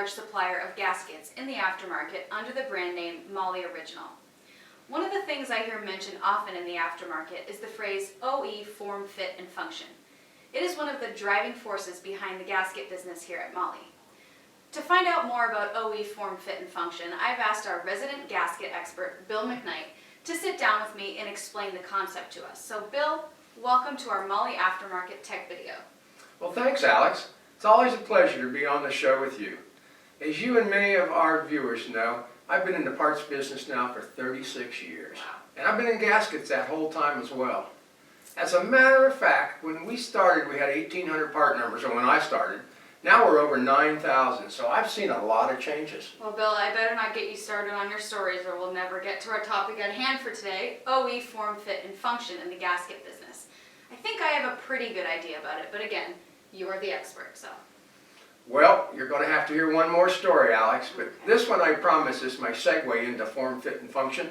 large supplier of gaskets in the aftermarket under the brand name Molle Original. One of the things I hear mentioned often in the aftermarket is the phrase OE form, fit, and function. It is one of the driving forces behind the gasket business here at Molle. To find out more about OE form, fit, and function, I've asked our resident gasket expert, Bill McKnight, to sit down with me and explain the concept to us. So Bill, welcome to our Molle Aftermarket Tech video. Well, thanks, Alex. It's always a pleasure to be on the show with you. As you and many of our viewers know, I've been in the parts business now for 36 years. And I've been in gaskets that whole time as well. As a matter of fact, when we started, we had 1,800 part numbers, and when I started, now we're over 9,000, so I've seen a lot of changes. Well, Bill, I better not get you started on your stories or we'll never get to our topic at hand for today, OE form, fit, and function in the gasket business. I think I have a pretty good idea about it, but again, you are the expert, so. Well, you're going to have to hear one more story, Alex, but this one I promise is my segue into form, fit, and function.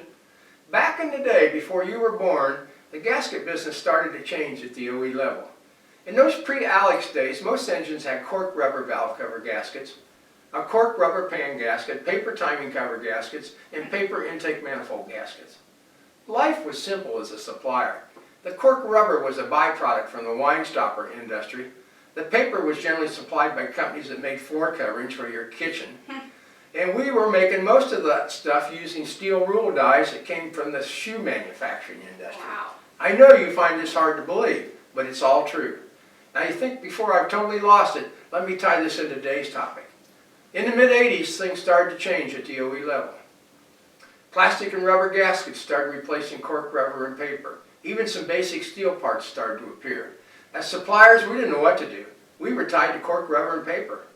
Back in the day, before you were born, the gasket business started to change at the OE level. In those pre-Alex days, most engines had cork rubber valve cover gaskets, a cork rubber pan gasket, paper timing cover gaskets, and paper intake manifold gaskets. Life was simple as a supplier. The cork rubber was a byproduct from the wine stopper industry. The paper was generally supplied by companies that made floor coverings for your kitchen. And we were making most of that stuff using steel rule dies that came from the shoe manufacturing industry. Wow. I know you find this hard to believe, but it's all true. Now you think before I've totally lost it, let me tie this into today's topic. In the mid-'80s, things started to change at the OE level. Plastic and rubber gaskets started replacing cork rubber and paper. Even some basic steel parts started to appear. As suppliers, we didn't know what to do. We were tied to cork rubber and paper.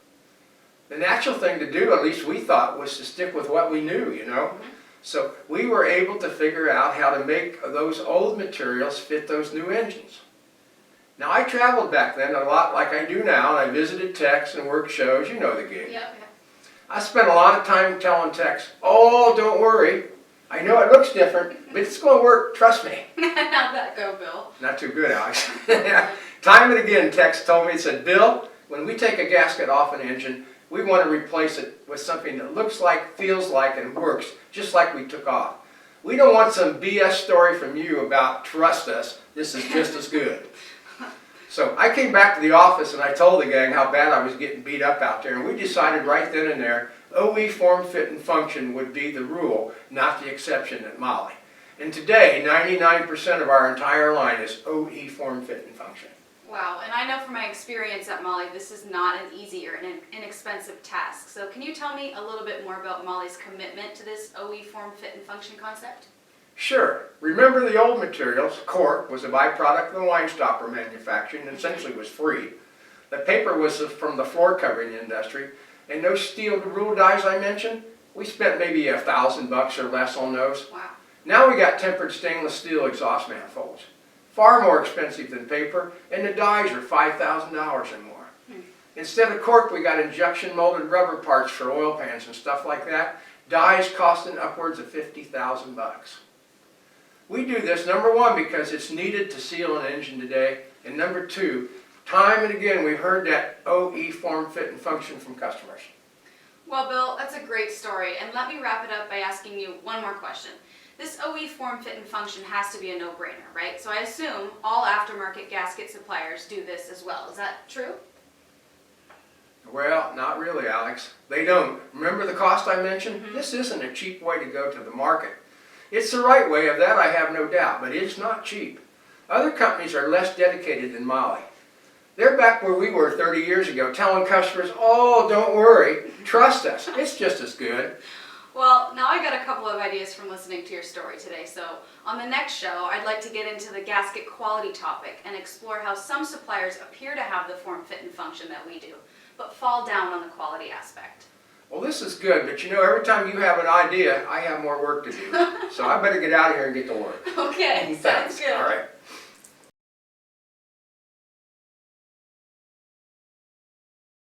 The natural thing to do, at least we thought, was to stick with what we knew, you know. So we were able to figure out how to make those old materials fit those new engines. Now, I traveled back then a lot like I do now, and I visited techs and work shows, you know the gig. Yep. I spent a lot of time telling techs, oh, don't worry, I know it looks different, but it's going to work, trust me. How'd that go, Bill? Not too good, Alex. Time and again, techs told me, said, Bill, when we take a gasket off an engine, we want to replace it with something that looks like, feels like, and works, just like we took off. We don't want some BS story from you about trust us, this is just as good. So I came back to the office and I told the gang how bad I was getting beat up out there, and we decided right then and there OE form, fit, and function would be the rule, not the exception at Molle. And today, 99% of our entire line is OE form, fit, and function. Wow, and I know from my experience at Molle, this is not an easy or an inexpensive task. So can you tell me a little bit more about Molle's commitment to this OE form, fit, and function concept? Sure. Remember the old materials, cork was a byproduct of the wine stopper manufacturing and essentially was free. The paper was from the floor covering industry, and those steel rule dies I mentioned, we spent maybe $1,000 or less on those. Wow. Now we got tempered stainless steel exhaust manifolds. Far more expensive than paper, and the dies are $5,000 or more. Instead of cork, we got injection molded rubber parts for oil pans and stuff like that. Dies costing upwards of $50,000. We do this, number one, because it's needed to seal an engine today, and number two, time and again we've heard that OE form, fit, and function from customers. Well, Bill, that's a great story, and let me wrap it up by asking you one more question. This OE form, fit, and function has to be a no-brainer, right? So I assume all aftermarket gasket suppliers do this as well. Is that true? Well, not really, Alex. They don't. Remember the cost I mentioned? This isn't a cheap way to go to the market. It's the right way, of that I have no doubt, but it's not cheap. Other companies are less dedicated than Molle. They're back where we were 30 years ago, telling customers, oh, don't worry, trust us, it's just as good. Well, now I got a couple of ideas from listening to your story today, so on the next show, I'd like to get into the gasket quality topic and explore how some suppliers appear to have the form, fit, and function that we do, but fall down on the quality aspect. Well, this is good, but you know, every time you have an idea, I have more work to do. So I better get out of here and get to work. Okay, sounds good. All right.